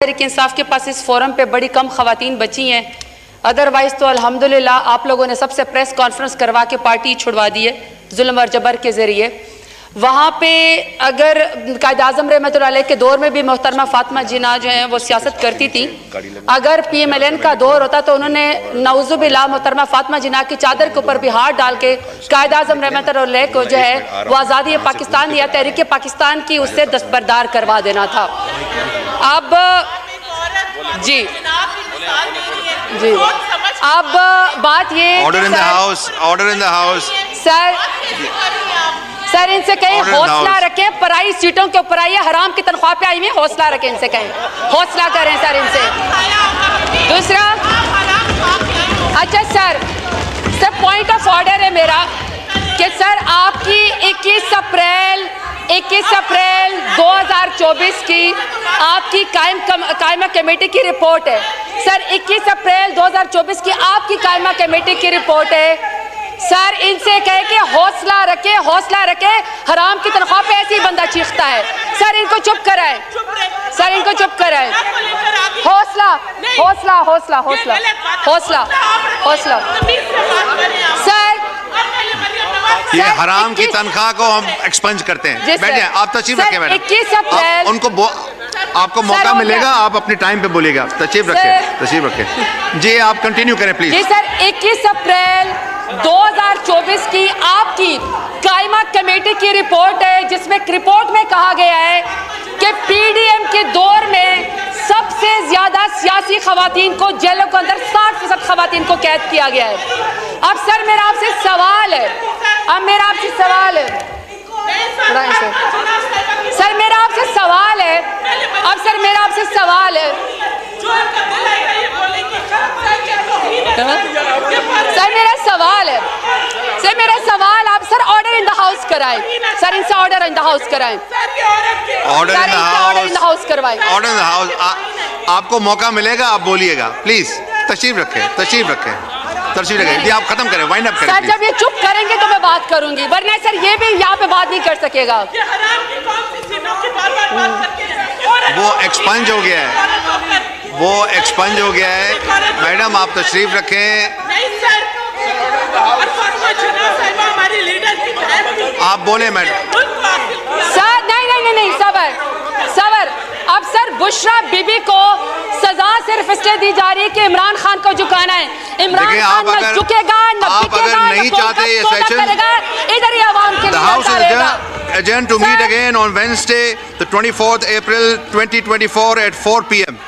तहरीक इंसाफ के पास इस फोरम पे बड़ी कम खवातीन बची हैं, अदरवाइज़ तो अल्हम्दुलिल्लाह आप लोगों ने सबसे प्रेस कॉन्फ्रेंस करवा के पार्टी छुड़वा दी है जुल्म और जबर के ज़रिए। वहाँ पे अगर कायद आज़म रहमतुल्लाह अलैह के दौर में भी मोहतरमा फातिमा जिन्ना जो हैं वो सियासत करती थी, अगर PMLN का दौर होता तो उन्होंने नऊज़ुबिल्लाह मोहतरमा फातिमा जिन्ना की चादर के ऊपर भी हाथ डाल के कायद आज़म रहमतुल्लाह अलैह को जो है वो आज़ादी पाकिस्तान या तहरीक पाकिस्तान की उससे दस्तबरदार करवा देना था। अब जी जी अब बात ये order in the house, order in the house. Sir इनसे कहें हौसला रखें, पराई सीटों के ऊपर आइए, हराम की तनख्वाह पे आई हुई, हौसला रखें, इनसे कहें हौसला करें सर इनसे। दूसरा, अच्छा सर पॉइंट ऑफ ऑर्डर है मेरा कि सर आपकी 21 अप्रैल 2024 की आपकी कायमा कमेटी की रिपोर्ट है। सर 21 अप्रैल 2024 की आपकी कायमा कमेटी की रिपोर्ट है। सर इनसे कहे कि हौसला रखे, हराम की तनख्वाह पे ऐसे ही बंदा चीखता है। सर इनको चुप कराएं, सर इनको चुप कराएं। हौसला सर ये हराम की तनख्वाह को हम एक्सपंज करते हैं। बैठिए, आप तशरीफ रखें मैडम। 21 अप्रैल उनको आपको मौका मिलेगा, आप अपने टाइम पे बोलिएगा। तशरीफ रखें जी, आप कंटिन्यू करें प्लीज। जी सर 21 अप्रैल 2024 की आपकी कायमा कमेटी की रिपोर्ट है, जिसमें रिपोर्ट में कहा गया है कि PDM के दौर में सबसे ज्यादा सियासी खवातीन को जेलों के अंदर 60% खवातीन को कैद किया गया है। अब सर मेरा आपसे सवाल है, सर मेरा आपसे सवाल है, सर मेरा आपसे सवाल है, आप sir order in the house कराएं, सर इनसे ऑर्डर इन द हाउस कराएं, ऑर्डर इन द हाउस करवाएं, ऑर्डर इन द हाउस। आपको मौका मिलेगा, आप बोलिएगा प्लीज। तशरीफ रखें जी, आप खत्म करें, वाइंड अप करें सर। जब ये चुप करेंगे तो मैं बात करूंगी, वरना सर ये भी यहाँ पे बात नहीं कर सकेगा। वो एक्सपंज हो गया है, मैडम आप तशरीफ रखें। आप बोले मैडम। सर नहीं सबर। अब सर बुशरा बीबी को सजा सिर्फ इसलिए दी जा रही है कि इमरान खान को झुकाना है। इमरान खान न झुकेगा, न बिकेगा, नहीं चाहते ये सेशन, इधर ही आवाम के लिए adjourned to meet again on Wednesday, the 24th April 2024 at 4 PM.